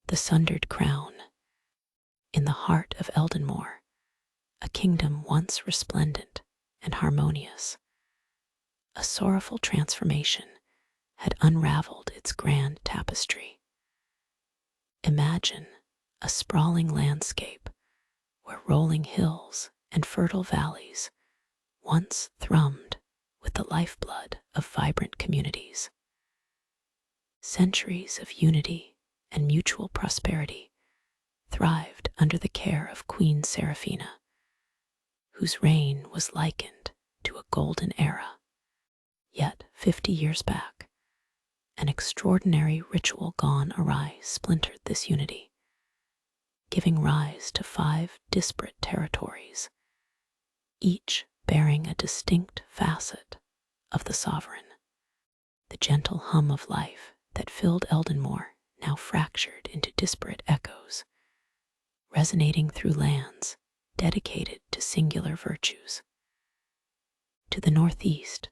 the Sundered Crown. In the heart of Eldenmoore, a kingdom once resplendent and harmonious, a sorrowful transformation had unraveled its grand tapestry. Imagine a sprawling landscape where rolling hills and fertile valleys once thrummed with the lifeblood of vibrant communities. Centuries of unity and mutual prosperity thrived under the care of Queen Seraphina, whose reign was likened to a golden era. Yet 50 years back, an extraordinary ritual gone awry splintered this unity, giving rise to 5 disparate territories, each bearing a distinct facet of the sovereign. The gentle hum of life that filled Eldenmoore now fractured into disparate echoes, resonating through lands dedicated to singular virtues. To the northeast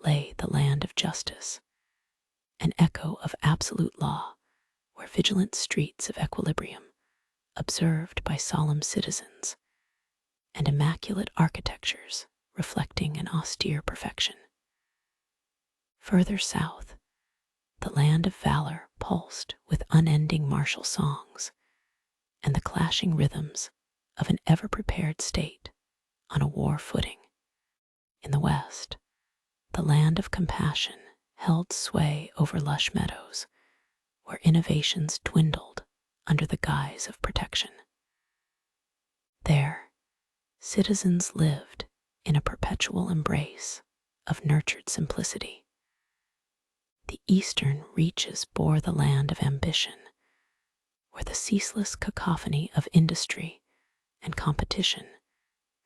lay the land of justice, an echo of absolute law where vigilant streets of equilibrium, observed by solemn citizens, and immaculate architectures reflecting an austere perfection. Further south, the land of Valor pulsed with unending martial songs and the clashing rhythms of an ever-prepared state on a war footing. In the west, the land of compassion held sway over lush meadows where innovations dwindled under the guise of protection. There, citizens lived in a perpetual embrace of nurtured simplicity. The eastern reaches bore the land of ambition, where the ceaseless cacophony of industry and competition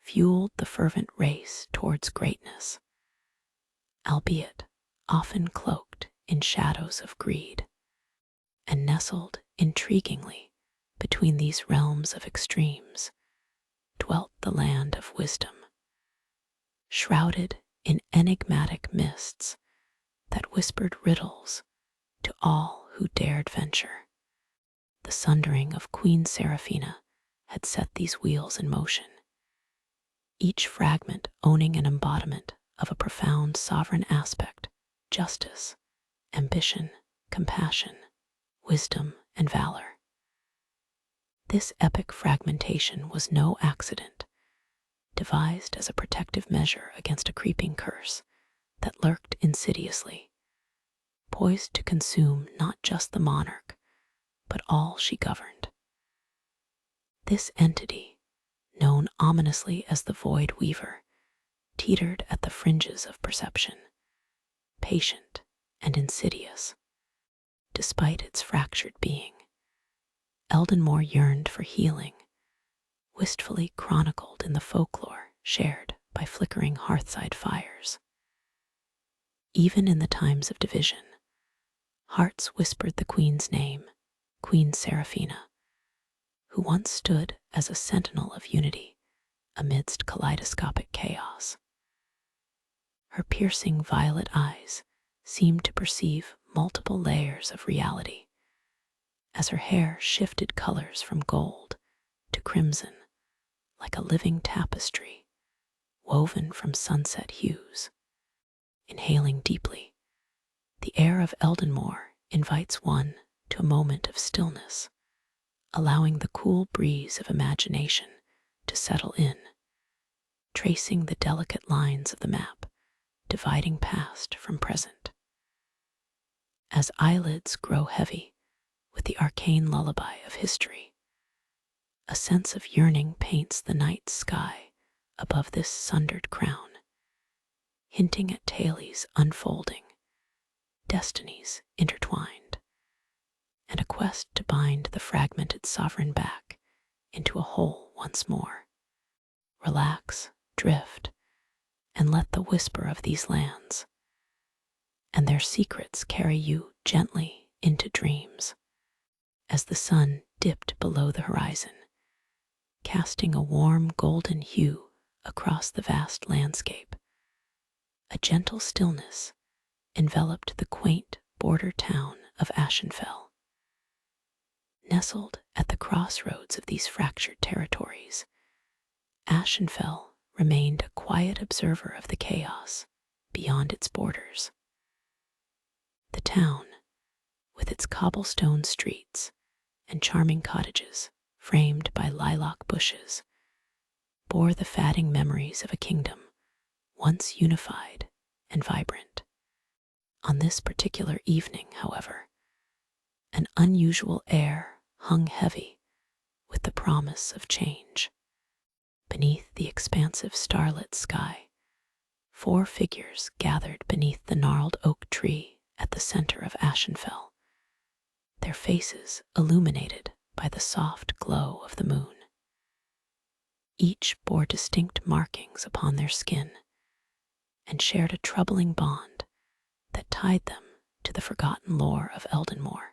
fueled the fervent race towards greatness, albeit often cloaked in shadows of greed. And nestled intriguingly between these realms of extremes dwelt the land of wisdom, shrouded in enigmatic mists that whispered riddles to all who dared venture. The sundering of Queen Seraphina had set these wheels in motion, each fragment owning an embodiment of a profound sovereign aspect: justice, ambition, compassion, wisdom, and valor. This epic fragmentation was no accident, devised as a protective measure against a creeping curse that lurked insidiously, poised to consume not just the monarch, but all she governed. This entity, known ominously as the Void Weaver, teetered at the fringes of perception, patient and insidious. Despite its fractured being, Eldenmoore yearned for healing, wistfully chronicled in the folklore shared by flickering hearthside fires. Even in the times of division, hearts whispered the Queen's name, Queen Seraphina, who once stood as a sentinel of unity amidst kaleidoscopic chaos. Her piercing violet eyes seemed to perceive multiple layers of reality, as her hair shifted colors from gold to crimson like a living tapestry woven from sunset hues. Inhaling deeply, the air of Eldenmoore invites one to a moment of stillness, allowing the cool breeze of imagination to settle in, tracing the delicate lines of the map, dividing past from present. As eyelids grow heavy with the arcane lullaby of history, a sense of yearning paints the night sky above this sundered crown, hinting at tales unfolding, destinies intertwined, and a quest to bind the fragmented sovereign back into a whole once more. Relax, drift, and let the whisper of these lands and their secrets carry you gently into dreams. As the sun dipped below the horizon, casting a warm golden hue across the vast landscape, a gentle stillness enveloped the quaint border town of Ashenfell. Nestled at the crossroads of these fractured territories, Ashenfell remained a quiet observer of the chaos beyond its borders. The town, with its cobblestone streets and charming cottages framed by lilac bushes, bore the fading memories of a kingdom once unified and vibrant. On this particular evening, however, an unusual air hung heavy with the promise of change. Beneath the expansive starlit sky, 4 figures gathered beneath the gnarled oak tree at the center of Ashenfell, their faces illuminated by the soft glow of the moon. Each bore distinct markings upon their skin and shared a troubling bond that tied them to the forgotten lore of Eldenmoore.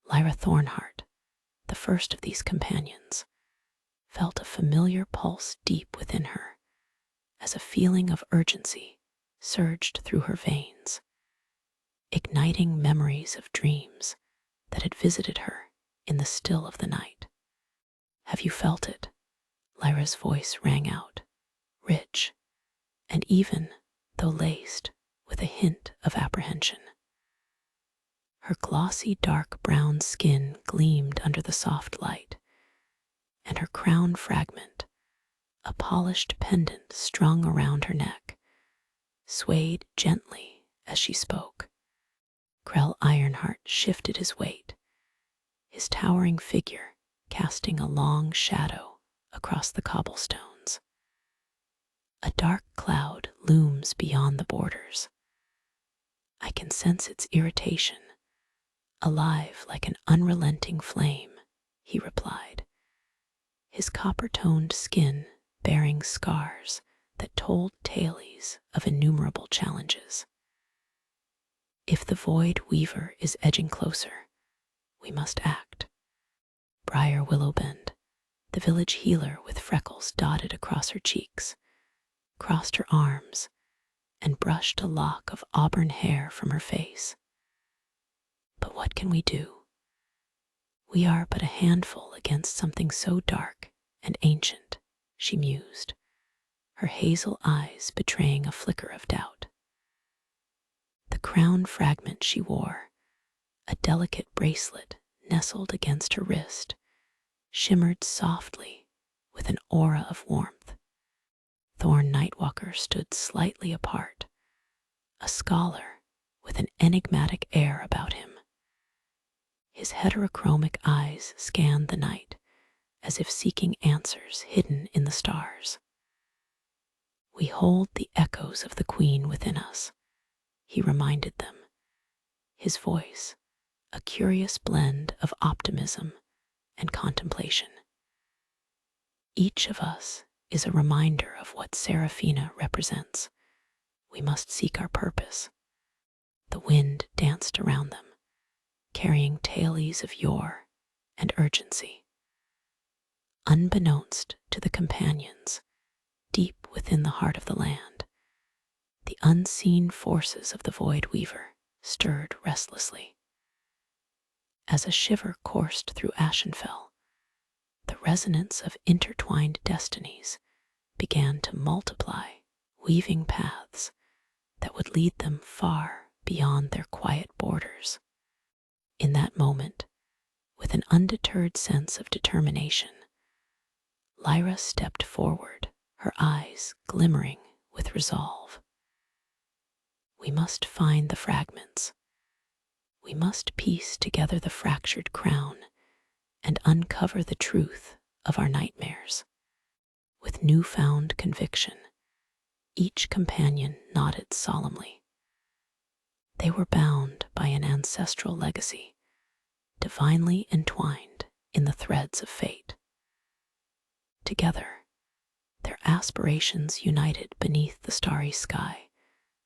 Lyra Thornheart, the first of these companions, felt a familiar pulse deep within her as a feeling of urgency surged through her veins, igniting memories of dreams that had visited her in the still of the night. "Have you felt it?" Lyra's voice rang out, rich, and even though laced with a hint of apprehension. Her glossy dark brown skin gleamed under the soft light, and her crown fragment, a polished pendant strung around her neck, swayed gently as she spoke. Krell Ironheart shifted his weight, his towering figure casting a long shadow across the cobblestones. A dark cloud looms beyond the borders. I can sense its irritation, alive like an unrelenting flame, he replied, his copper-toned skin bearing scars that told tales of innumerable challenges. If the Void Weaver is edging closer, we must act. Briar Willowbend, the village healer with freckles dotted across her cheeks, crossed her arms and brushed a lock of auburn hair from her face. But what can we do? We are but a handful against something so dark and ancient, she mused, her hazel eyes betraying a flicker of doubt. The crown fragment she wore, a delicate bracelet nestled against her wrist, shimmered softly with an aura of warmth. Thorne Nightwalker stood slightly apart, a scholar with an enigmatic air about him. His heterochromic eyes scanned the night as if seeking answers hidden in the stars. We hold the echoes of the Queen within us, he reminded them, his voice a curious blend of optimism and contemplation. Each of us is a reminder of what Seraphina represents. We must seek our purpose. The wind danced around them, carrying tales of yore and urgency. Unbeknownst to the companions, deep within the heart of the land, the unseen forces of the Void Weaver stirred restlessly. As a shiver coursed through Ashenfell, the resonance of intertwined destinies began to multiply, weaving paths that would lead them far beyond their quiet borders. In that moment, with an undeterred sense of determination, Lyra stepped forward, her eyes glimmering with resolve. We must find the fragments. We must piece together the fractured crown and uncover the truth of our nightmares. With newfound conviction, each companion nodded solemnly. They were bound by an ancestral legacy, divinely entwined in the threads of fate. Together, their aspirations united beneath the starry sky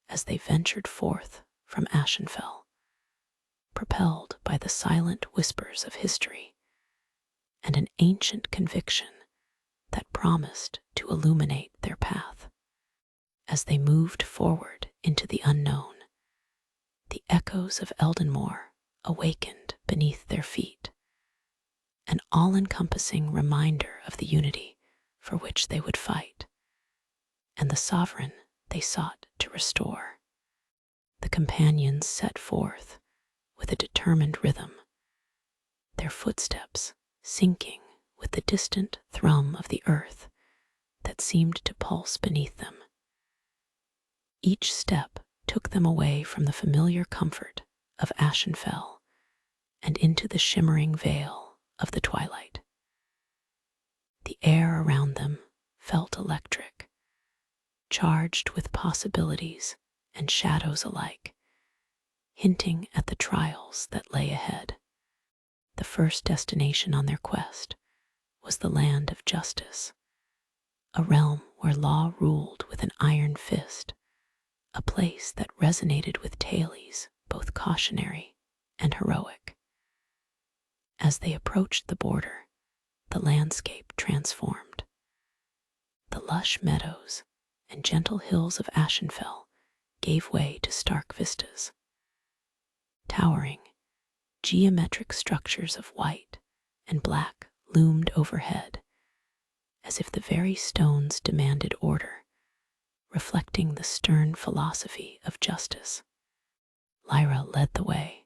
as they ventured forth from Ashenfell, propelled by the silent whispers of history and an ancient conviction that promised to illuminate their path. As they moved forward into the unknown, the echoes of Eldenmoore awakened beneath their feet, all-encompassing reminder of the unity for which they would fight, and the sovereign they sought to restore. The companions set forth with a determined rhythm, their footsteps syncing with the distant thrum of the earth that seemed to pulse beneath them. Each step took them away from the familiar comfort of Ashenfell and into the shimmering veil of the twilight. The air around them felt electric, charged with possibilities and shadows alike, hinting at the trials that lay ahead. The first destination on their quest was the land of justice, a realm where law ruled with an iron fist, a place that resonated with tales both cautionary and heroic. As they approached the border, the landscape transformed. The lush meadows and gentle hills of Ashenfell gave way to stark vistas. Towering, geometric structures of white and black loomed overhead, as if the very stones demanded order, reflecting the stern philosophy of justice. Lyra led the way,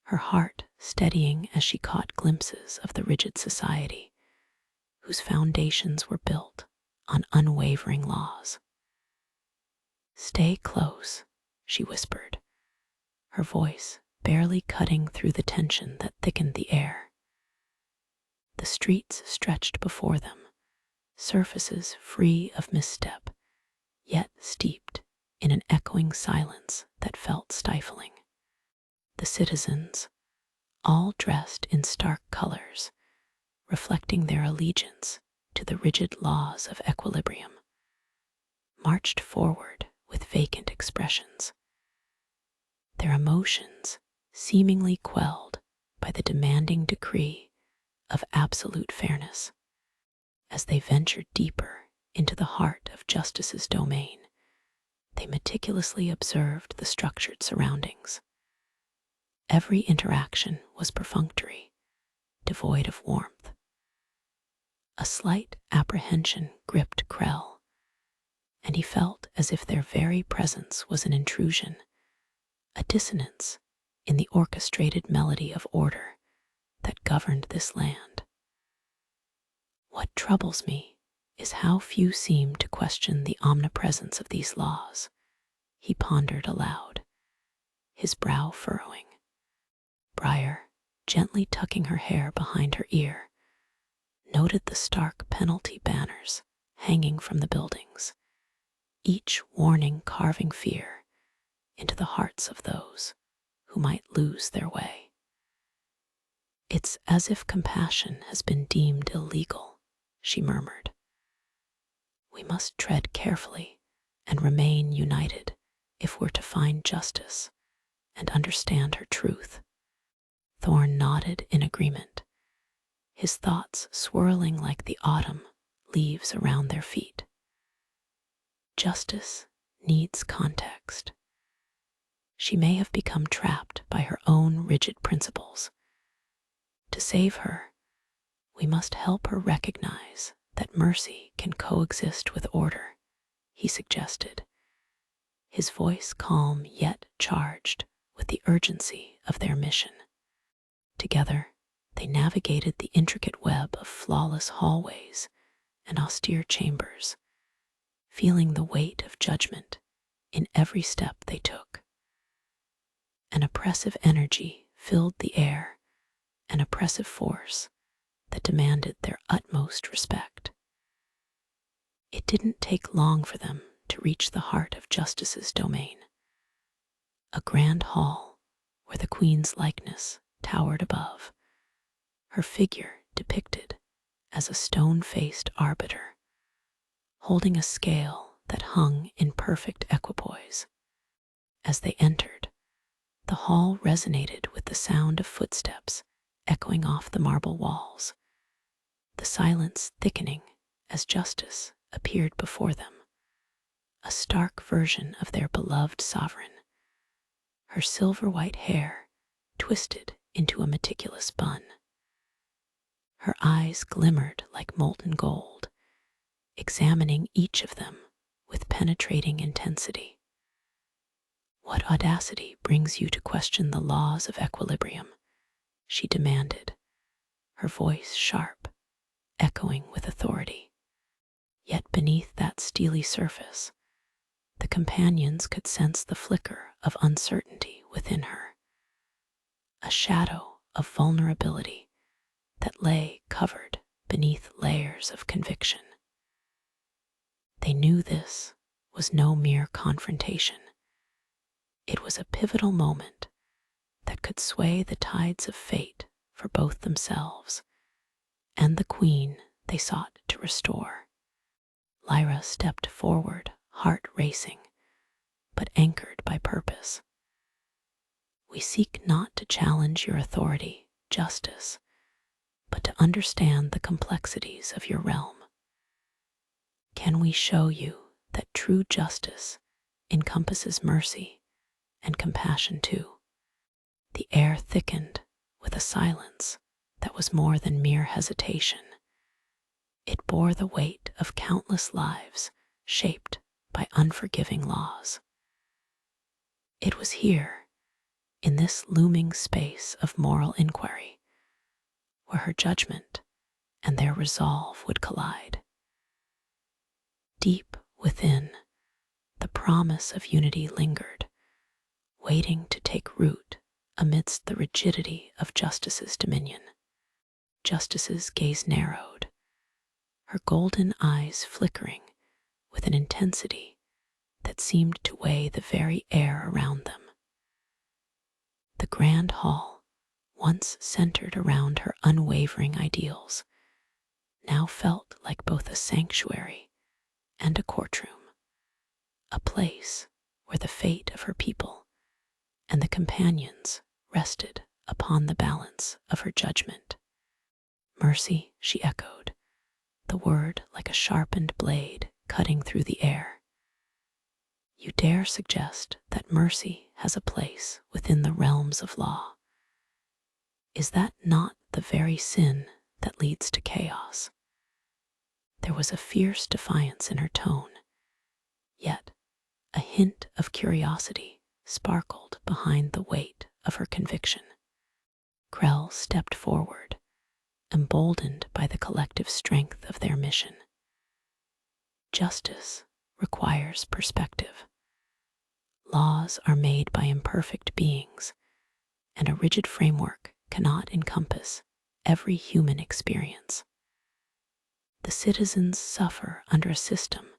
her heart steadying as she caught glimpses of the rigid society, whose foundations were built on unwavering laws. "Stay close," she whispered, her voice barely cutting through the tension that thickened the air. The streets stretched before them, surfaces free of misstep, yet steeped in an echoing silence that felt stifling. The citizens, all dressed in stark colors, reflecting their allegiance to the rigid laws of equilibrium, marched forward with vacant expressions, their emotions seemingly quelled by the demanding decree of absolute fairness. As they ventured deeper into the heart of justice's domain, they meticulously observed the structured surroundings. Every interaction was perfunctory, devoid of warmth. A slight apprehension gripped Krell, and he felt as if their very presence was an intrusion, a dissonance in the orchestrated melody of order that governed this land. "What troubles me is how few seem to question the omnipresence of these laws," he pondered aloud, his brow furrowing. Briar, gently tucking her hair behind her ear, noted the stark penalty banners hanging from the buildings, each warning carving fear into the hearts of those who might lose their way. "It's as if compassion has been deemed illegal," she murmured. "We must tread carefully and remain united if we're to find justice and understand her truth." Thorne nodded in agreement, his thoughts swirling like the autumn leaves around their feet. Justice needs context. She may have become trapped by her own rigid principles. To save her, we must help her recognize that mercy can coexist with order, he suggested, his voice calm yet charged with the urgency of their mission. Together, they navigated the intricate web of flawless hallways and austere chambers, feeling the weight of judgment in every step they took. An oppressive energy filled the air, an oppressive force that demanded their utmost respect. It didn't take long for them to reach the heart of justice's domain, a grand hall where the queen's likeness towered above, her figure depicted as a stone-faced arbiter, holding a scale that hung in perfect equipoise. As they entered, the hall resonated with the sound of footsteps echoing off the marble walls, the silence thickening as justice appeared before them, a stark version of their beloved sovereign, her silver-white hair twisted into a meticulous bun. Her eyes glimmered like molten gold, examining each of them with penetrating intensity. "What audacity brings you to question the laws of equilibrium?" she demanded, her voice sharp, echoing with authority. Yet beneath that steely surface, the companions could sense the flicker of uncertainty within her, a shadow of vulnerability that lay covered beneath layers of conviction. They knew this was no mere confrontation. It was a pivotal moment that could sway the tides of fate for both themselves and the queen they sought to restore. Lyra stepped forward, heart racing, but anchored by purpose. "We seek not to challenge your authority, justice, but to understand the complexities of your realm. Can we show you that true justice encompasses mercy and compassion too?" The air thickened with a silence that was more than mere hesitation. It bore the weight of countless lives shaped by unforgiving laws. It was here, in this looming space of moral inquiry, where her judgment and their resolve would collide. Deep within, the promise of unity lingered, waiting to take root amidst the rigidity of Justice's dominion. Justice's gaze narrowed, her golden eyes flickering with an intensity that seemed to weigh the very air around them. The grand hall, once centered around her unwavering ideals, now felt like both a sanctuary and a courtroom, a place where the fate of her people and the companions rested upon the balance of her judgment. "Mercy," she echoed, the word like a sharpened blade cutting through the air. "You dare suggest that mercy has a place within the realms of law? Is that not the very sin that leads to chaos?" There was a fierce defiance in her tone, yet a hint of curiosity sparkled behind the weight of her conviction. Krell stepped forward, emboldened by the collective strength of their mission. Justice requires perspective. Laws are made by imperfect beings, and a rigid framework cannot encompass every human experience. The citizens suffer under a system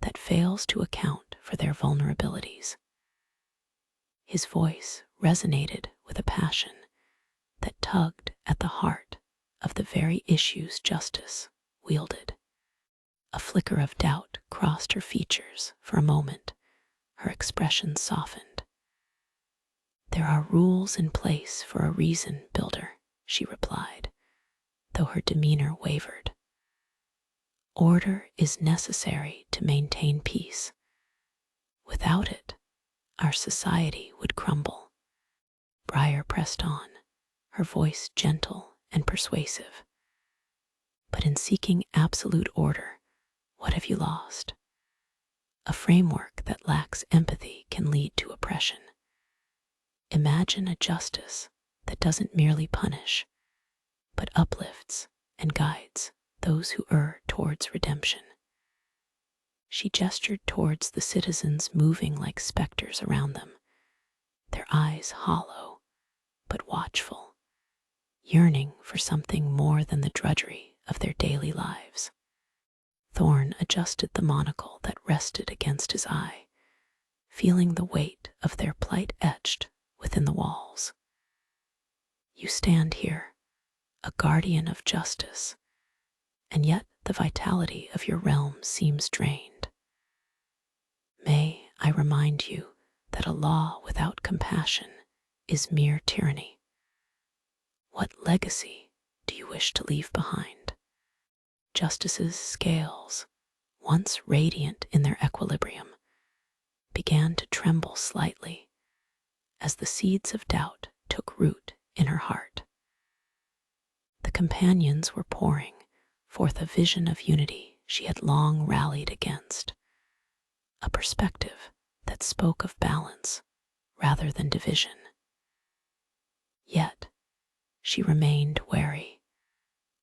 that fails to account for their vulnerabilities. His voice resonated with a passion that tugged at the heart of the very issues justice wielded. A flicker of doubt crossed her features for a moment, her expression softened. "There are rules in place for a reason, Builder," she replied, though her demeanor wavered. "Order is necessary to maintain peace. Without it, our society would crumble." Briar pressed on, her voice gentle and persuasive. "But in seeking absolute order, what have you lost? A framework that lacks empathy can lead to oppression. Imagine a justice that doesn't merely punish, but uplifts and guides those who err towards redemption." She gestured towards the citizens moving like specters around them, their eyes hollow but watchful, yearning for something more than the drudgery of their daily lives. Thorne adjusted the monocle that rested against his eye, feeling the weight of their plight etched within the walls. "You stand here, a guardian of justice, and yet the vitality of your realm seems drained. May I remind you that a law without compassion is mere tyranny. What legacy do you wish to leave behind?" Justice's scales, once radiant in their equilibrium, began to tremble slightly as the seeds of doubt took root in her heart. The companions were pouring forth a vision of unity she had long rallied against, a perspective that spoke of balance rather than division. Yet she remained wary,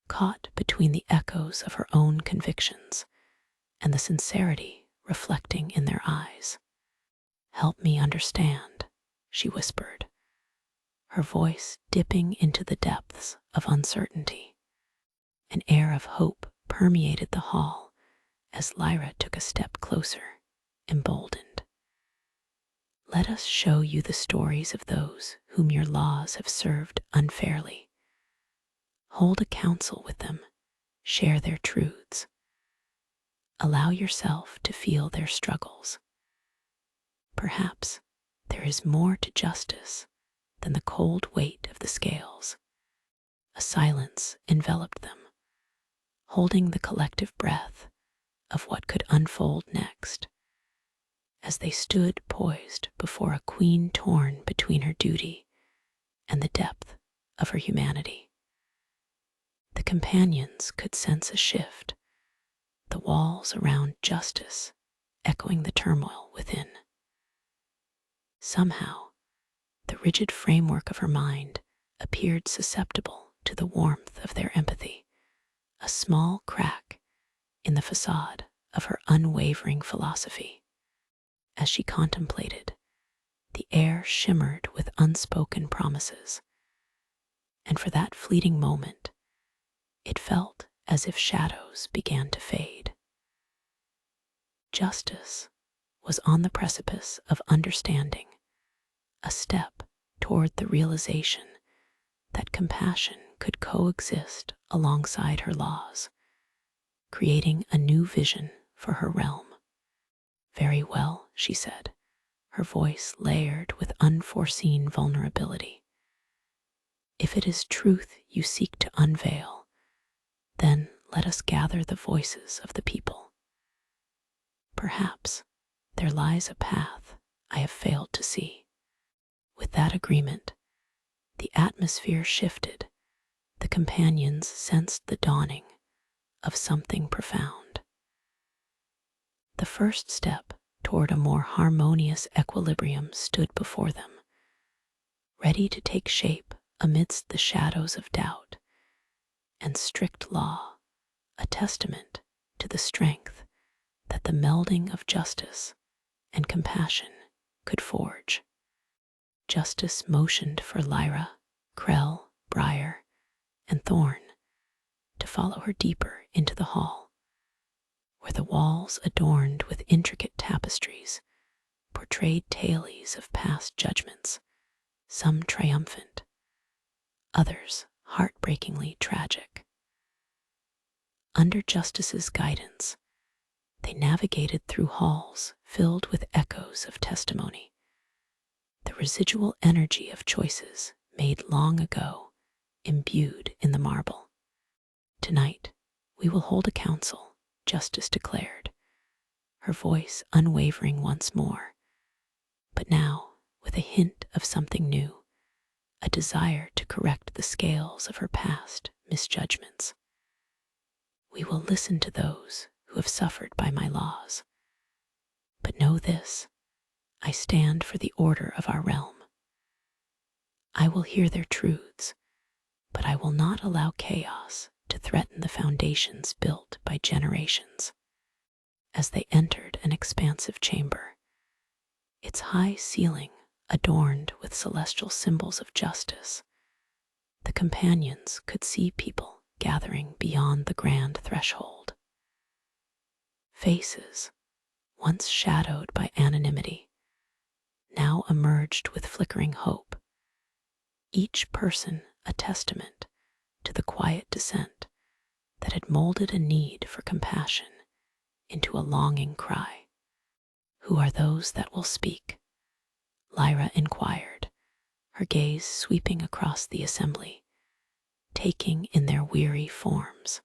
caught between the echoes of her own convictions and the sincerity reflecting in their eyes. "Help me understand," she whispered, her voice dipping into the depths of uncertainty. An air of hope permeated the hall as Lyra took a step closer, emboldened. "Let us show you the stories of those whom your laws have served unfairly. Hold a council with them, share their truths. Allow yourself to feel their struggles. Perhaps there is more to justice than the cold weight of the scales." A silence enveloped them, holding the collective breath of what could unfold next, as they stood poised before a queen torn between her duty and the depth of her humanity. The companions could sense a shift, the walls around justice echoing the turmoil within. Somehow, the rigid framework of her mind appeared susceptible to the warmth of their empathy, a small crack in the facade of her unwavering philosophy. As she contemplated, the air shimmered with unspoken promises, and for that fleeting moment, it felt as if shadows began to fade. Justice was on the precipice of understanding, a step toward the realization that compassion could coexist alongside her laws, creating a new vision for her realm. "Very well," she said, her voice layered with unforeseen vulnerability. "If it is truth you seek to unveil, then let us gather the voices of the people. Perhaps there lies a path I have failed to see." With that agreement, the atmosphere shifted. The companions sensed the dawning of something profound. The first step toward a more harmonious equilibrium stood before them, ready to take shape amidst the shadows of doubt and strict law, a testament to the strength that the melding of justice and compassion could forge. Justice motioned for Lyra, Krell, Briar, and Thorne to follow her deeper into the hall, where the walls adorned with intricate tapestries portrayed tales of past judgments, some triumphant, others heartbreakingly tragic. Under Justice's guidance, they navigated through halls filled with echoes of testimony, the residual energy of choices made long ago imbued in the marble. "Tonight, we will hold a council," Justice declared, her voice unwavering once more, but now with a hint of something new, a desire to correct the scales of her past misjudgments. "We will listen to those who have suffered by my laws. But know this, I stand for the order of our realm. I will hear their truths, but I will not allow chaos to threaten the foundations built by generations." As they entered an expansive chamber, its high ceiling adorned with celestial symbols of justice, the companions could see people gathering beyond the grand threshold. Faces, once shadowed by anonymity, now emerged with flickering hope, each person a testament to the quiet descent that had molded a need for compassion into a longing cry. "Who are those that will speak?" Lyra inquired, her gaze sweeping across the assembly, taking in their weary forms.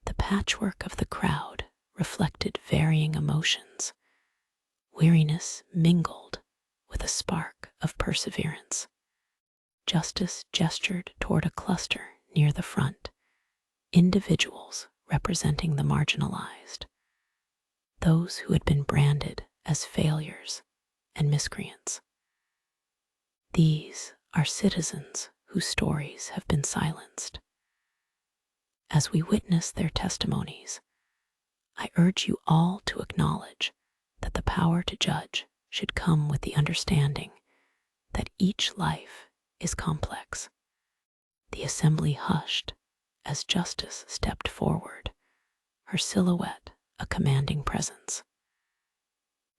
The patchwork of the crowd reflected varying emotions, weariness mingled with a spark of perseverance. Justice gestured toward a cluster near the front, individuals representing the marginalized, those who had been branded as failures and miscreants. These are citizens whose stories have been silenced. As we witness their testimonies, I urge you all to acknowledge that the power to judge should come with the understanding that each life is complex. The assembly hushed as Justice stepped forward, her silhouette a commanding presence.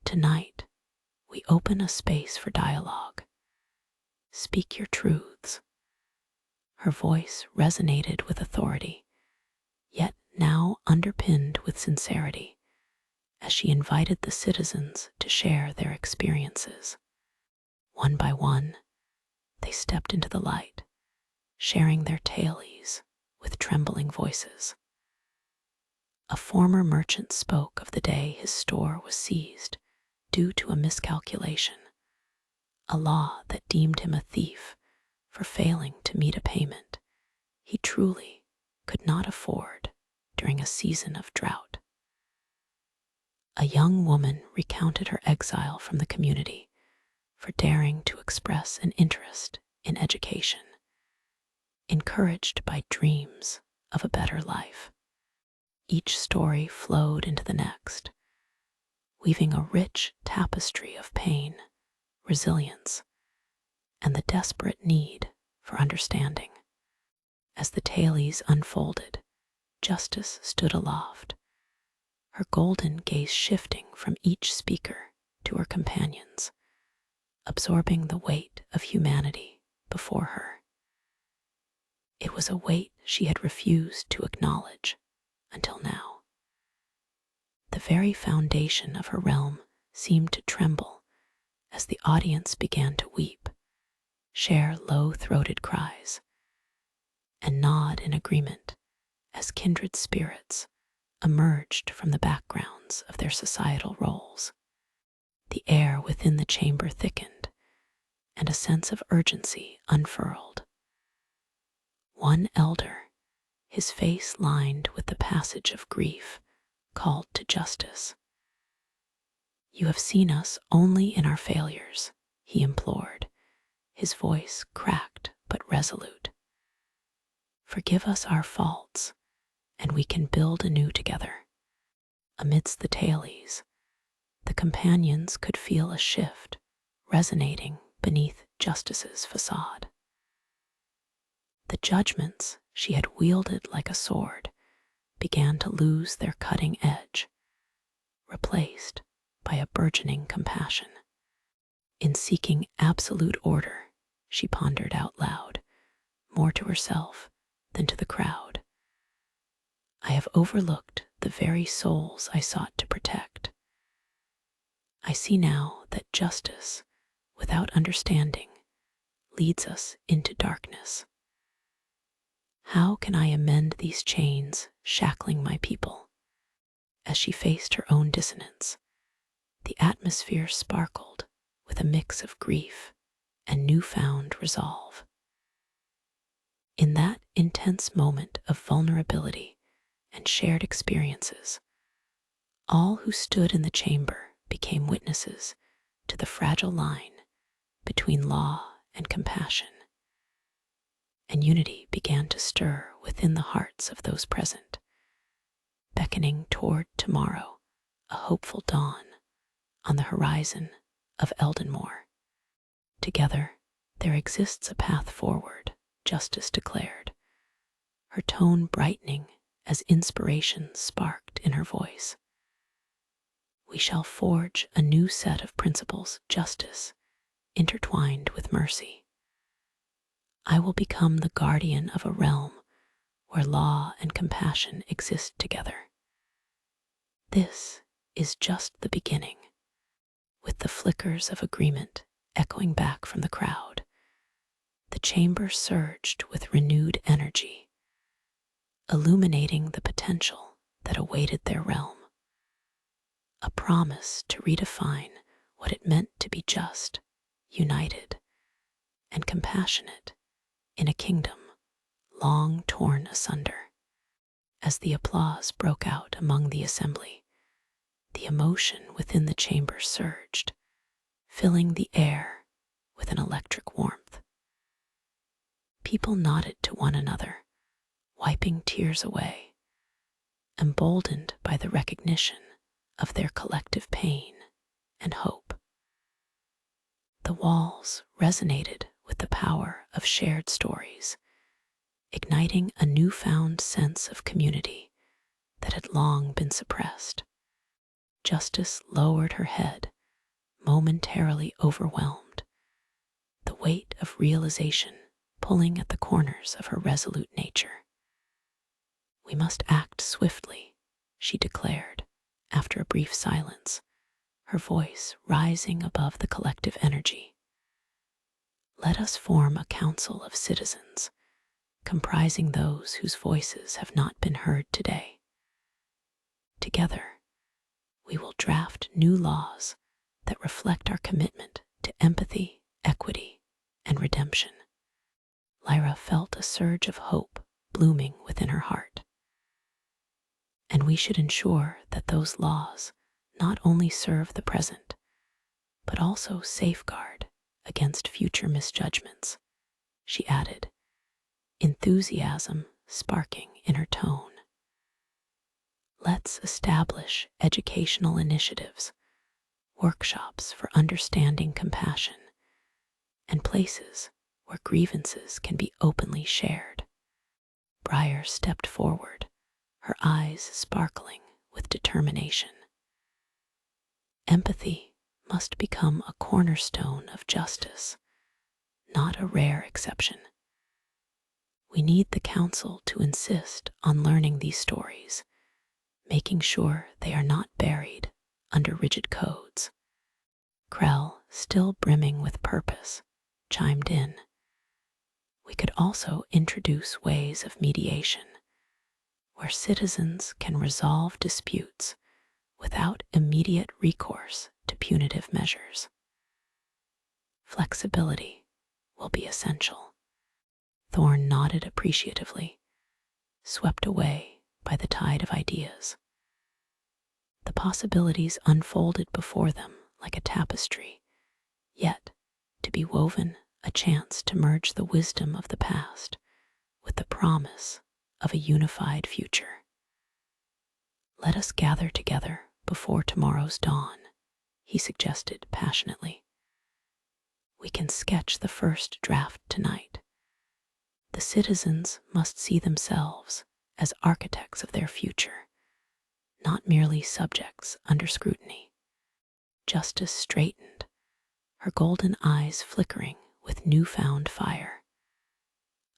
Tonight, we open a space for dialogue. Speak your truths. Her voice resonated with authority, yet now underpinned with sincerity, as she invited the citizens to share their experiences. One by one, they stepped into the light, sharing their tales with trembling voices. A former merchant spoke of the day his store was seized due to a miscalculation, a law that deemed him a thief for failing to meet a payment he truly could not afford during a season of drought. A young woman recounted her exile from the community for daring to express an interest in education, encouraged by dreams of a better life. Each story flowed into the next, weaving a rich tapestry of pain, resilience, and the desperate need for understanding. As the tales unfolded, Justice stood aloft, her golden gaze shifting from each speaker to her companions, absorbing the weight of humanity before her. It was a weight she had refused to acknowledge until now. The very foundation of her realm seemed to tremble as the audience began to weep, share low-throated cries, and nod in agreement as kindred spirits emerged from the backgrounds of their societal roles. The air within the chamber thickened, and a sense of urgency unfurled. One elder, his face lined with the passage of grief, called to justice. "You have seen us only in our failures," he implored, his voice cracked but resolute. "Forgive us our faults, and we can build anew together." Amidst the tales, the companions could feel a shift resonating beneath Justice's facade. The judgments she had wielded like a sword began to lose their cutting edge, replaced by a burgeoning compassion. In seeking absolute order, she pondered out loud, more to herself than to the crowd. "I have overlooked the very souls I sought to protect. I see now that justice, without understanding, leads us into darkness. How can I amend these chains shackling my people?" As she faced her own dissonance, the atmosphere sparkled with a mix of grief and newfound resolve. In that intense moment of vulnerability and shared experiences, all who stood in the chamber became witnesses to the fragile line between law and compassion, and unity began to stir within the hearts of those present, beckoning toward tomorrow, a hopeful dawn on the horizon of Eldenmoore. "Together, there exists a path forward," Justice declared, her tone brightening as inspiration sparked in her voice. "We shall forge a new set of principles, justice, intertwined with mercy. I will become the guardian of a realm where law and compassion exist together. This is just the beginning." With the flickers of agreement echoing back from the crowd, the chamber surged with renewed energy, illuminating the potential that awaited their realm. A promise to redefine what it meant to be just, united, and compassionate in a kingdom long torn asunder. As the applause broke out among the assembly, the emotion within the chamber surged, filling the air with an electric warmth. People nodded to one another, wiping tears away, emboldened by the recognition of their collective pain and hope. The walls resonated with the power of shared stories, igniting a newfound sense of community that had long been suppressed. Justice lowered her head, momentarily overwhelmed, the weight of realization pulling at the corners of her resolute nature. "We must act swiftly," she declared, after a brief silence, her voice rising above the collective energy. "Let us form a council of citizens, comprising those whose voices have not been heard today. Together, we will draft new laws that reflect our commitment to empathy, equity, and redemption." Lyra felt a surge of hope blooming within her heart. "And we should ensure that those laws not only serve the present, but also safeguard against future misjudgments," she added, enthusiasm sparking in her tone. "Let's establish educational initiatives, workshops for understanding compassion, and places where grievances can be openly shared." Briar stepped forward, her eyes sparkling with determination. "Empathy must become a cornerstone of justice, not a rare exception. We need the council to insist on learning these stories, making sure they are not buried under rigid codes." Krell, still brimming with purpose, chimed in. "We could also introduce ways of mediation, where citizens can resolve disputes without immediate recourse to punitive measures. Flexibility will be essential." Thorne nodded appreciatively, swept away by the tide of ideas. The possibilities unfolded before them like a tapestry, yet to be woven a chance to merge the wisdom of the past with the promise of a unified future. "Let us gather together before tomorrow's dawn," he suggested passionately. "We can sketch the first draft tonight. The citizens must see themselves as architects of their future, not merely subjects under scrutiny." Justice straightened, her golden eyes flickering with newfound fire.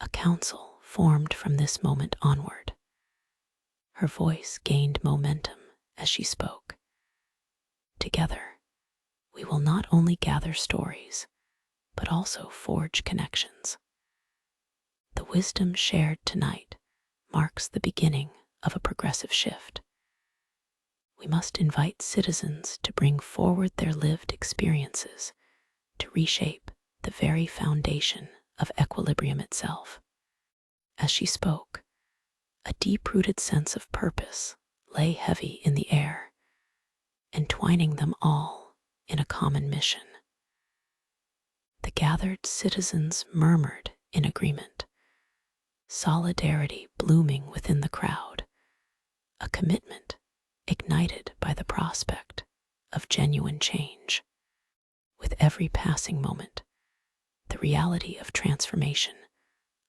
A council formed from this moment onward. Her voice gained momentum as she spoke. "Together, we will not only gather stories, but also forge connections. The wisdom shared tonight marks the beginning of a progressive shift. We must invite citizens to bring forward their lived experiences to reshape the very foundation of equilibrium itself." As she spoke, a deep-rooted sense of purpose lay heavy in the air, entwining them all in a common mission. The gathered citizens murmured in agreement, solidarity blooming within the crowd, a commitment ignited by the prospect of genuine change. With every passing moment, the reality of transformation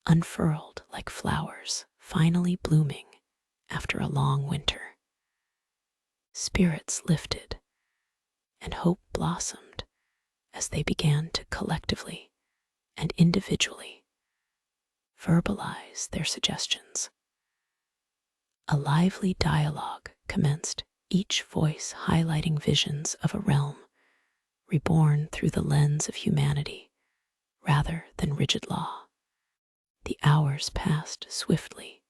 unfurled like flowers finally blooming after a long winter. Spirits lifted and hope blossomed as they began to collectively and individually verbalize their suggestions. A lively dialogue commenced, each voice highlighting visions of a realm reborn through the lens of humanity rather than rigid law. The hours passed swiftly,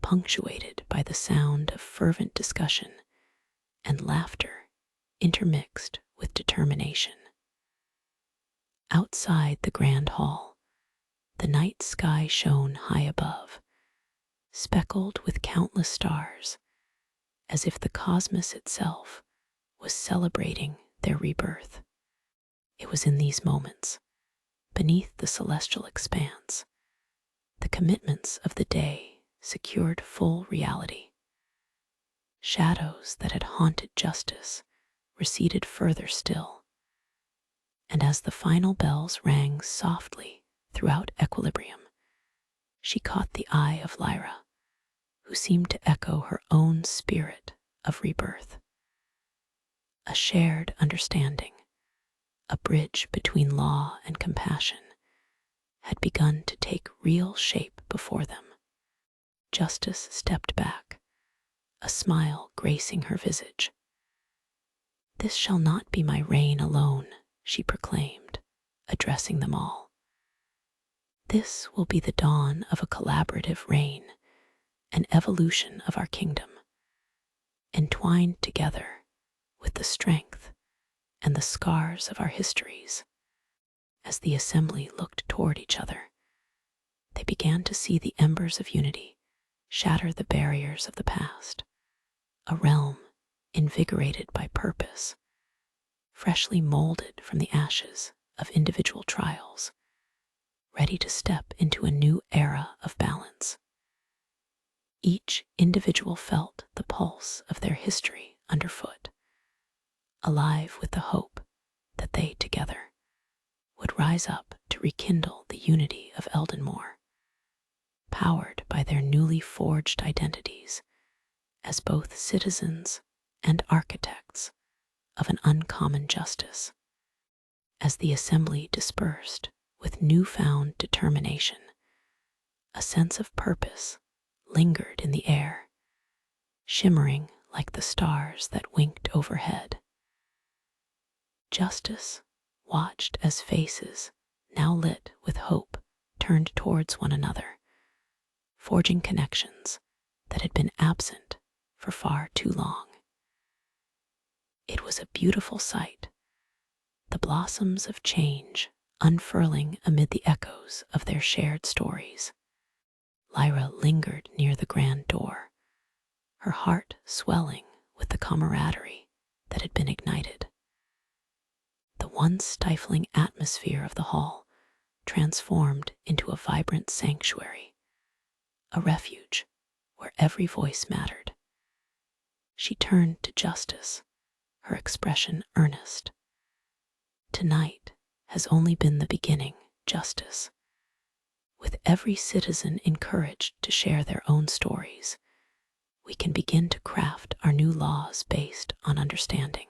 punctuated by the sound of fervent discussion and laughter intermixed with determination. Outside the grand hall, the The night sky shone high above, speckled with countless stars, as if the cosmos itself was celebrating their rebirth. It was in these moments, beneath the celestial expanse, the commitments of the day secured full reality. Shadows that had haunted justice receded further still, and as the final bells rang softly throughout equilibrium, she caught the eye of Lyra, who seemed to echo her own spirit of rebirth. A shared understanding, a bridge between law and compassion, had begun to take real shape before them. Justice stepped back, a smile gracing her visage. "This shall not be my reign alone," she proclaimed, addressing them all. "This will be the dawn of a collaborative reign, an evolution of our kingdom, entwined together with the strength and the scars of our histories." As the assembly looked toward each other, they began to see the embers of unity shatter the barriers of the past, a realm invigorated by purpose, freshly molded from the ashes of individual trials, ready to step into a new era of balance. Each individual felt the pulse of their history underfoot, alive with the hope that they together would rise up to rekindle the unity of Eldenmoore, powered by their newly forged identities as both citizens and architects of an uncommon justice. As the assembly dispersed with newfound determination, a sense of purpose lingered in the air, shimmering like the stars that winked overhead. Justice watched as faces, now lit with hope, turned towards one another, forging connections that had been absent for far too long. It was a beautiful sight, the blossoms of change unfurling amid the echoes of their shared stories. Lyra lingered near the grand door, her heart swelling with the camaraderie that had been ignited. The once stifling atmosphere of the hall transformed into a vibrant sanctuary, a refuge where every voice mattered. She turned to Justice, her expression earnest. "Tonight has only been the beginning, Justice. With every citizen encouraged to share their own stories, we can begin to craft our new laws based on understanding.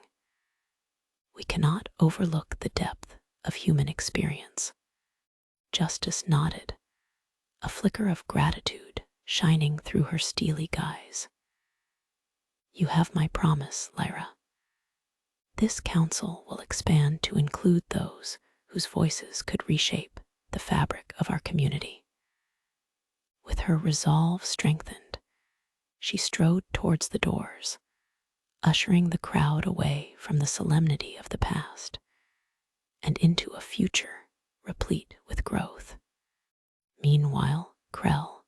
We cannot overlook the depth of human experience." Justice nodded, a flicker of gratitude shining through her steely guise. "You have my promise, Lyra. This council will expand to include those whose voices could reshape the fabric of our community." With her resolve strengthened, she strode towards the doors, ushering the crowd away from the solemnity of the past and into a future replete with growth. Meanwhile, Krell,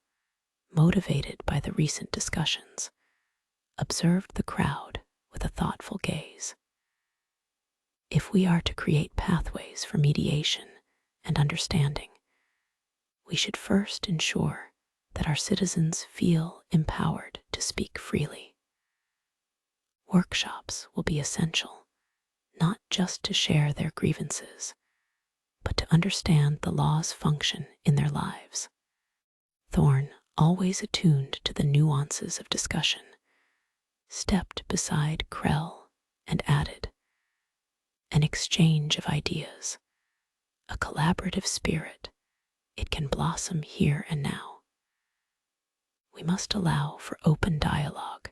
motivated by the recent discussions, observed the crowd with a thoughtful gaze. If we are to create pathways for mediation and understanding, we should first ensure that our citizens feel empowered to speak freely. Workshops will be essential, not just to share their grievances, but to understand the law's function in their lives. Thorne, always attuned to the nuances of discussion, stepped beside Krell and added, "An exchange of ideas, a collaborative spirit, it can blossom here and now. We must allow for open dialogue,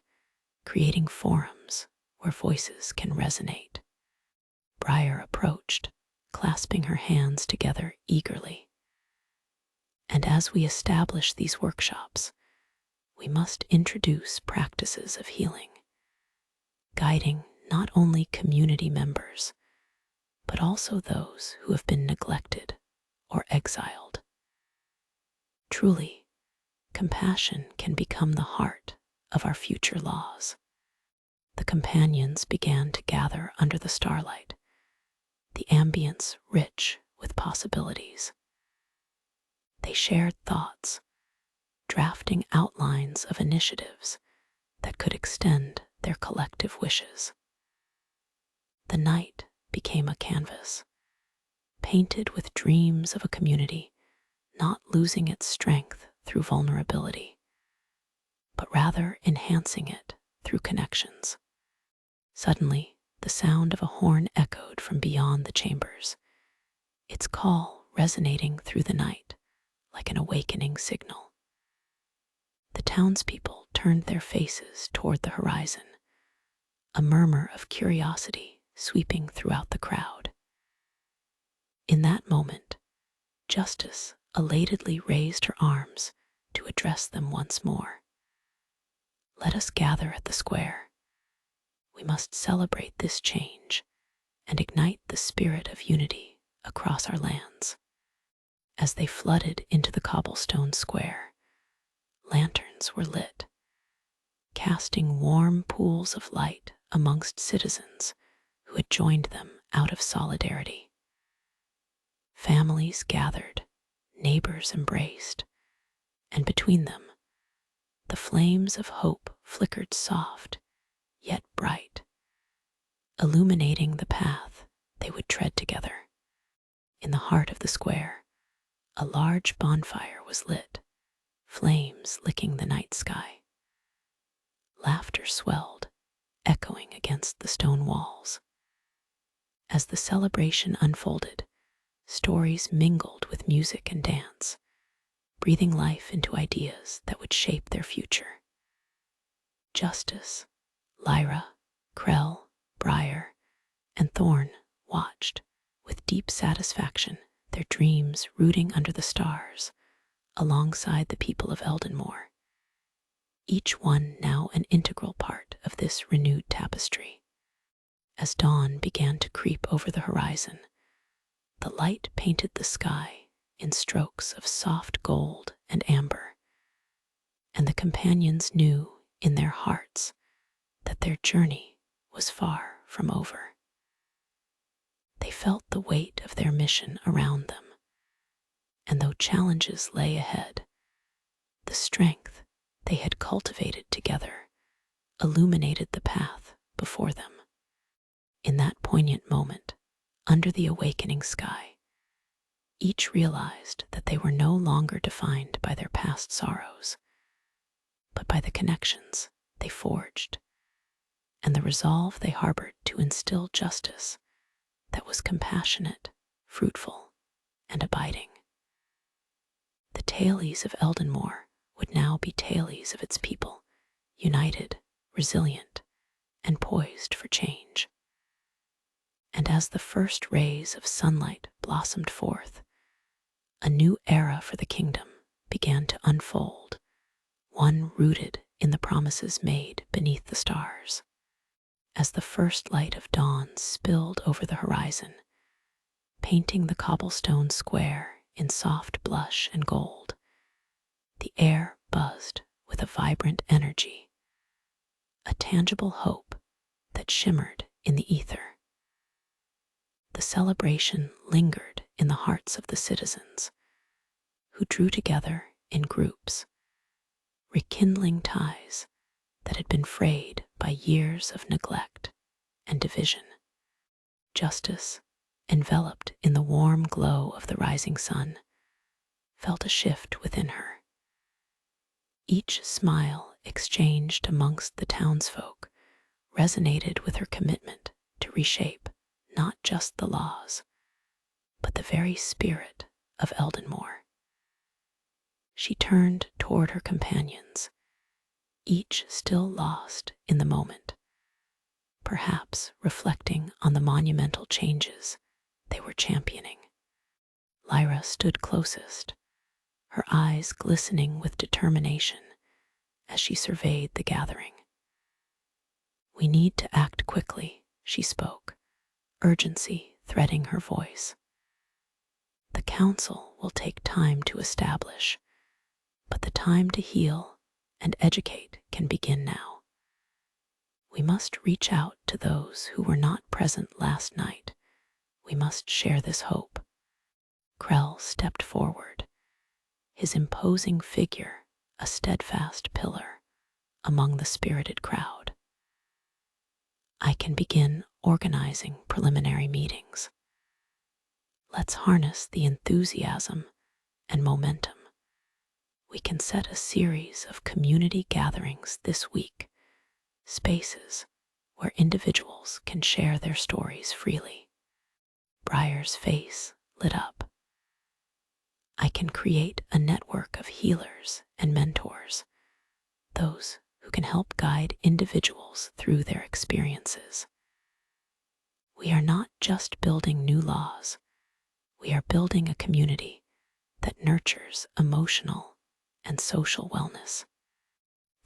creating forums where voices can resonate." Briar approached, clasping her hands together eagerly. "And as we establish these workshops, we must introduce practices of healing, guiding not only community members, but also those who have been neglected or exiled. Truly, compassion can become the heart of our future laws. The companions began to gather under the starlight, the ambience rich with possibilities. They shared thoughts, drafting outlines of initiatives that could extend their collective wishes. The night became a canvas, painted with dreams of a community not losing its strength through vulnerability, but rather enhancing it through connections. Suddenly, the sound of a horn echoed from beyond the chambers, its call resonating through the night like an awakening signal. The townspeople turned their faces toward the horizon, a murmur of curiosity sweeping throughout the crowd. In that moment, Justice elatedly raised her arms to address them once more. Let us gather at the square. We must celebrate this change and ignite the spirit of unity across our lands. As they flooded into the cobblestone square, lanterns were lit, casting warm pools of light amongst citizens who had joined them out of solidarity. Families gathered, neighbors embraced, and between them, the flames of hope flickered soft, yet bright, illuminating the path they would tread together. In the heart of the square, a large bonfire was lit, flames licking the night sky. Laughter swelled, echoing against the stone walls. As the celebration unfolded, stories mingled with music and dance, breathing life into ideas that would shape their future. Justice, Lyra, Krell, Briar, and Thorne watched, with deep satisfaction, their dreams rooting under the stars, alongside the people of Eldenmoore, each one now an integral part of this renewed tapestry. As dawn began to creep over the horizon, the light painted the sky in strokes of soft gold and amber, and the companions knew in their hearts that their journey was far from over. They felt the weight of their mission around them, and though challenges lay ahead, the strength they had cultivated together illuminated the path before them. In that poignant moment, under the awakening sky, each realized that they were no longer defined by their past sorrows, but by the connections they forged and the resolve they harbored to instill justice that was compassionate, fruitful, and abiding. The tailies of Eldenmoore would now be tailies of its people, united, resilient, and poised for change. And as the first rays of sunlight blossomed forth, a new era for the kingdom began to unfold, one rooted in the promises made beneath the stars. As the first light of dawn spilled over the horizon, painting the cobblestone square in soft blush and gold, the air buzzed with a vibrant energy, a tangible hope that shimmered in the ether. The celebration lingered in the hearts of the citizens, who drew together in groups, rekindling ties that had been frayed by years of neglect and division. Justice, enveloped in the warm glow of the rising sun, felt a shift within her. Each smile exchanged amongst the townsfolk resonated with her commitment to reshape not just the laws, but the very spirit of Eldenmoore. She turned toward her companions, each still lost in the moment, perhaps reflecting on the monumental changes they were championing. Lyra stood closest, her eyes glistening with determination as she surveyed the gathering. "We need to act quickly," she spoke, urgency threading her voice. "The council will take time to establish, But the time to heal and educate can begin now. We must reach out to those who were not present last night. We must share this hope. Krell stepped forward, his imposing figure a steadfast pillar among the spirited crowd. I can begin organizing preliminary meetings. Let's harness the enthusiasm and momentum. We can set a series of community gatherings this week, spaces where individuals can share their stories freely. Briar's face lit up. I can create a network of healers and mentors, those who can help guide individuals through their experiences. We are not just building new laws, we are building a community that nurtures emotional and social wellness.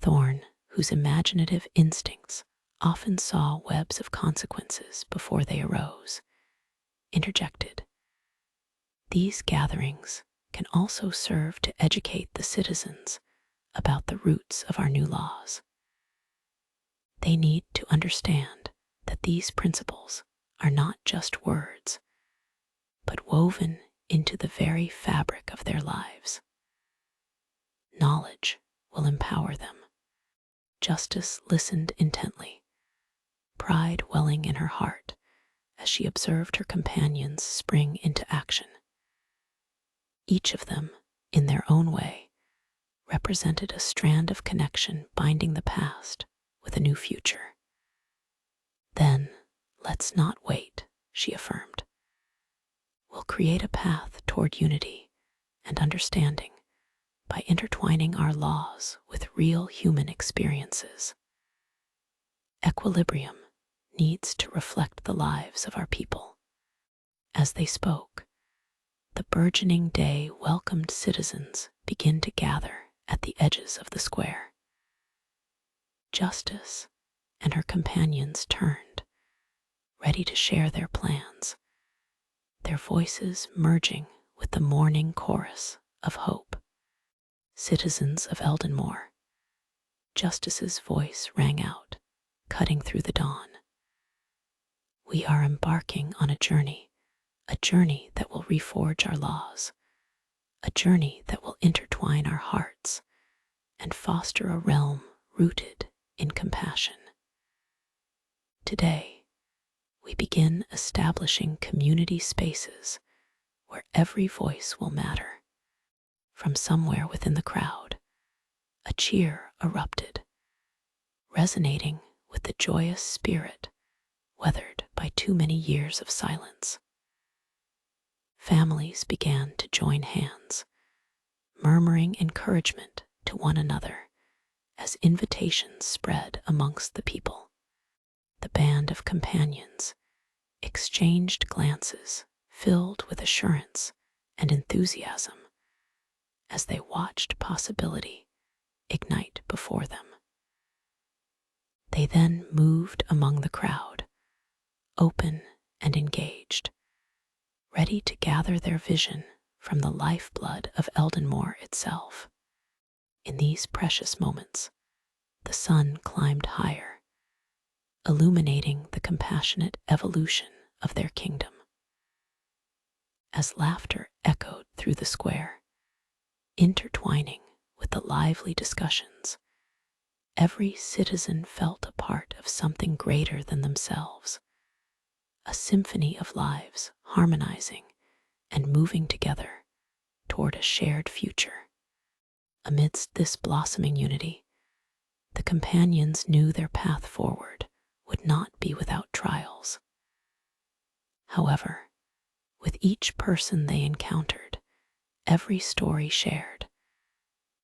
Thorne, whose imaginative instincts often saw webs of consequences before they arose, interjected. These gatherings can also serve to educate the citizens about the roots of our new laws. They need to understand that these principles are not just words, but woven into the very fabric of their lives. Knowledge will empower them. Justice listened intently, pride welling in her heart as she observed her companions spring into action. Each of them, in their own way, represented a strand of connection binding the past with a new future. Then, let's not wait, she affirmed. We'll create a path toward unity and understanding by intertwining our laws with real human experiences. Equilibrium needs to reflect the lives of our people. As they spoke, the burgeoning day welcomed citizens begin to gather at the edges of the square. Justice and her companions turned, ready to share their plans, their voices merging with the morning chorus of hope. Citizens of Eldenmoore, Justice's voice rang out, cutting through the dawn. We are embarking on a journey that will reforge our laws, a journey that will intertwine our hearts and foster a realm rooted in compassion. Today, we begin establishing community spaces where every voice will matter. From somewhere within the crowd, a cheer erupted, resonating with the joyous spirit weathered by too many years of silence. Families began to join hands, murmuring encouragement to one another as invitations spread amongst the people. The band of companions exchanged glances filled with assurance and enthusiasm as they watched possibility ignite before them. They then moved among the crowd, open and engaged, ready to gather their vision from the lifeblood of Eldenmoore itself. In these precious moments, the sun climbed higher, illuminating the compassionate evolution of their kingdom. As laughter echoed through the square, intertwining with the lively discussions, every citizen felt a part of something greater than themselves, a symphony of lives harmonizing and moving together toward a shared future. Amidst this blossoming unity, the companions knew their path forward would not be without trials. However, with each person they encountered, every story shared,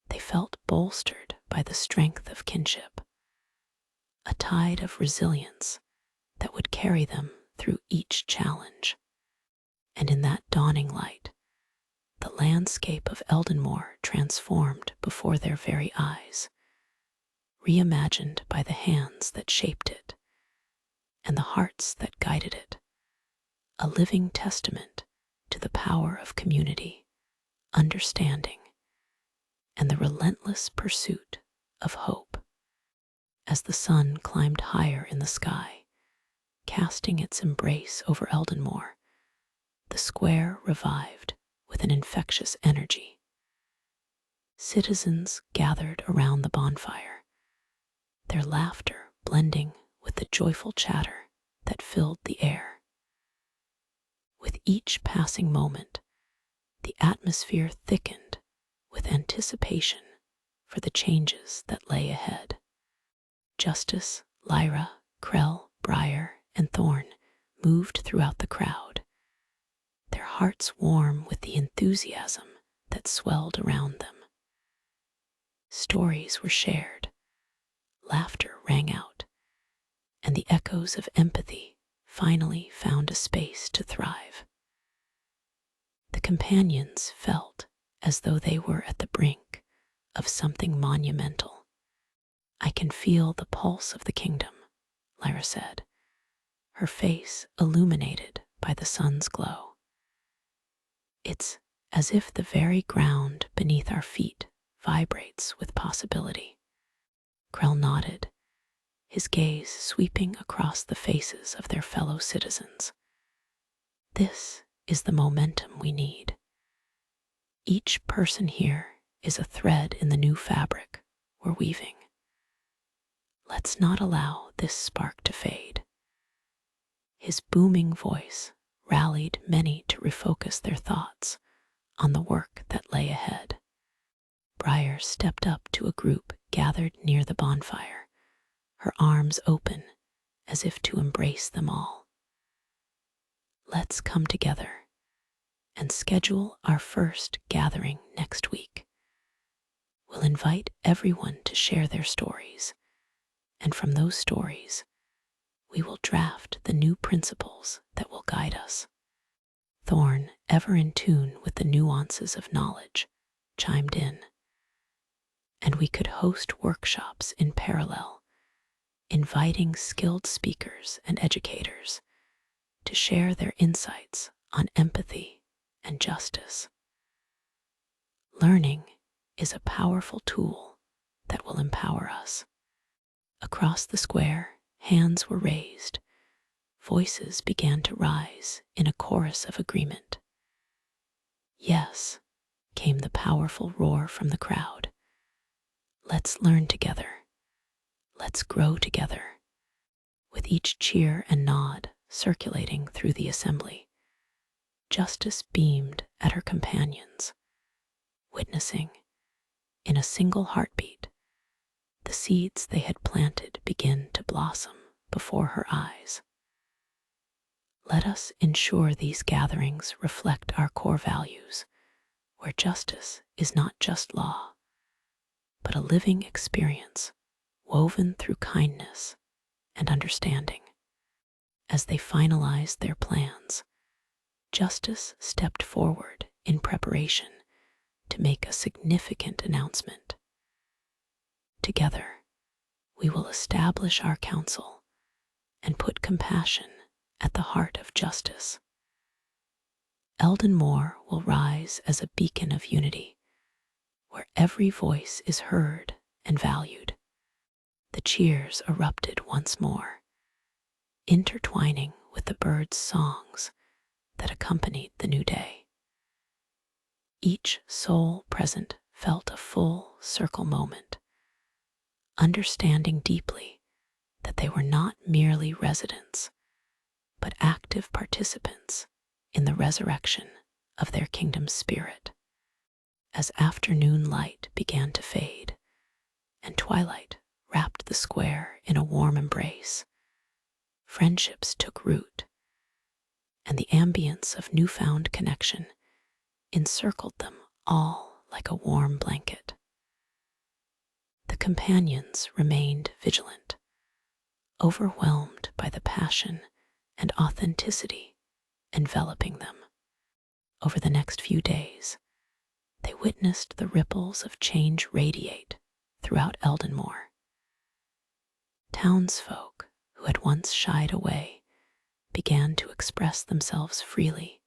they felt bolstered by the strength of kinship, a tide of resilience that would carry them through each challenge. And in that dawning light, the landscape of Eldenmoore transformed before their very eyes, reimagined by the hands that shaped it and the hearts that guided it, a living testament to the power of community, understanding, and the relentless pursuit of hope. As the sun climbed higher in the sky, casting its embrace over Eldenmoore, the square revived with an infectious energy. Citizens gathered around the bonfire, their laughter blending with the joyful chatter that filled the air. With each passing moment, the atmosphere thickened with anticipation for the changes that lay ahead. Justice, Lyra, Krell, Briar, and Thorne moved throughout the crowd, their hearts warm with the enthusiasm that swelled around them. Stories were shared, laughter rang out, and the echoes of empathy finally found a space to thrive. The companions felt as though they were at the brink of something monumental. "I can feel the pulse of the kingdom," Lyra said, her face illuminated by the sun's glow. "It's as if the very ground beneath our feet vibrates with possibility." Krell nodded, his gaze sweeping across the faces of their fellow citizens. "This is the momentum we need. Each person here is a thread in the new fabric we're weaving. Let's not allow this spark to fade." His booming voice rallied many to refocus their thoughts on the work that lay ahead. Briar stepped up to a group gathered near the bonfire, her arms open as if to embrace them all. "Let's come together and schedule our first gathering next week. We'll invite everyone to share their stories, and from those stories, we will draft the new principles that will guide us." Thorne, ever in tune with the nuances of knowledge, chimed in. "And we could host workshops in parallel, inviting skilled speakers and educators to share their insights on empathy and justice. Learning is a powerful tool that will empower us." Across the square, hands were raised. Voices began to rise in a chorus of agreement. "Yes," came the powerful roar from the crowd. "Let's learn together. Let's grow together." With each cheer and nod circulating through the assembly, Justice beamed at her companions, witnessing, in a single heartbeat, the seeds they had planted begin to blossom before her eyes. "Let us ensure these gatherings reflect our core values, where justice is not just law, but a living experience woven through kindness and understanding." As they finalized their plans, Justice stepped forward in preparation to make a significant announcement. "Together, we will establish our council and put compassion at the heart of justice. Eldenmoore will rise as a beacon of unity, where every voice is heard and valued." The cheers erupted once more, intertwining with the birds' songs that accompanied the new day. Each soul present felt a full circle moment, understanding deeply that they were not merely residents, but active participants in the resurrection of their kingdom's spirit. As afternoon light began to fade, and twilight wrapped the square in a warm embrace, friendships took root, and the ambience of newfound connection encircled them all like a warm blanket. The companions remained vigilant, overwhelmed by the passion and authenticity enveloping them. Over the next few days, they witnessed the ripples of change radiate throughout Eldenmoore. Townsfolk who had once shied away began to express themselves freely.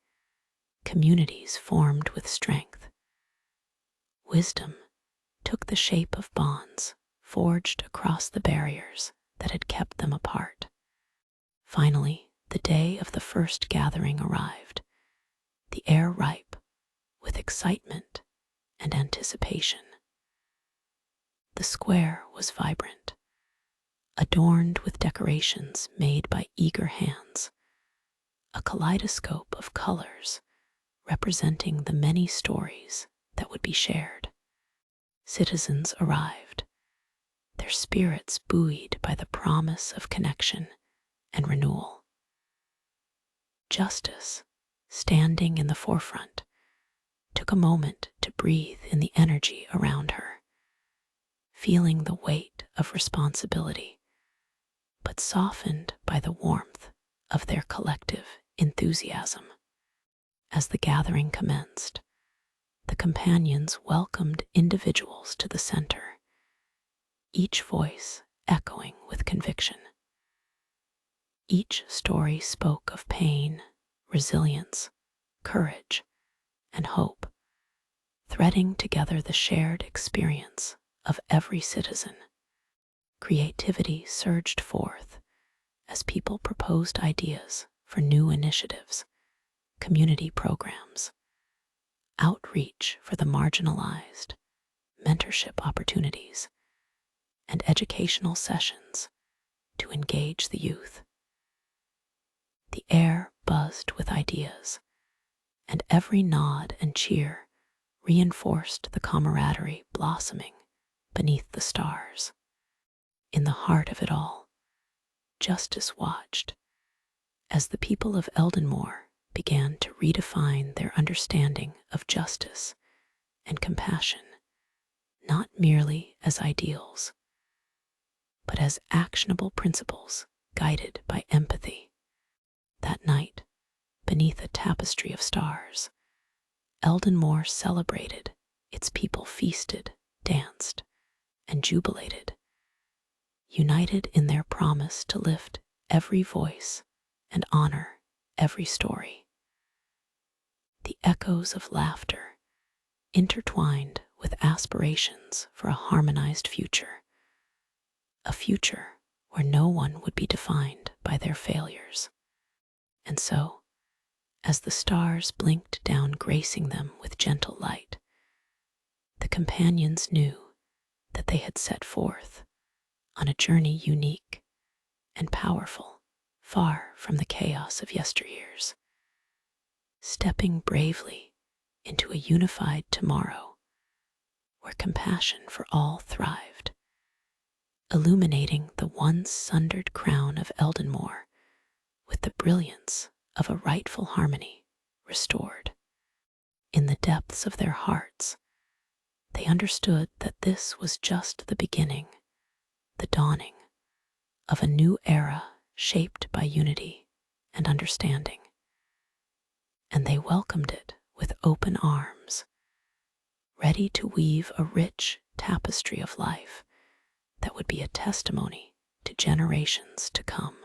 Communities formed with strength. Wisdom took the shape of bonds forged across the barriers that had kept them apart. Finally, the day of the first gathering arrived, the air ripe with excitement and anticipation. The square was vibrant, adorned with decorations made by eager hands, a kaleidoscope of colors representing the many stories that would be shared. Citizens arrived, their spirits buoyed by the promise of connection and renewal. Justice, standing in the forefront, took a moment to breathe in the energy around her, feeling the weight of responsibility, but softened by the warmth of their collective enthusiasm. As the gathering commenced, the companions welcomed individuals to the center, each voice echoing with conviction. Each story spoke of pain, resilience, courage, and hope, threading together the shared experience of every citizen. Creativity surged forth as people proposed ideas for new initiatives, community programs, outreach for the marginalized, mentorship opportunities, and educational sessions to engage the youth. The air buzzed with ideas, and every nod and cheer reinforced the camaraderie blossoming beneath the stars. In the heart of it all, justice watched as the people of Eldenmoore began to redefine their understanding of justice and compassion, not merely as ideals, but as actionable principles guided by empathy. That night, beneath a tapestry of stars, Eldenmoore celebrated. Its people feasted, danced, and jubilated, united in their promise to lift every voice and honor every story. The echoes of laughter intertwined with aspirations for a harmonized future, a future where no one would be defined by their failures. And so, as the stars blinked down, gracing them with gentle light, the companions knew that they had set forth on a journey unique and powerful, far from the chaos of yesteryears, stepping bravely into a unified tomorrow where compassion for all thrived, illuminating the once sundered crown of Eldenmoore with the brilliance of a rightful harmony restored. In the depths of their hearts, they understood that this was just the beginning, the dawning of a new era shaped by unity and understanding. And they welcomed it with open arms, ready to weave a rich tapestry of life that would be a testimony to generations to come.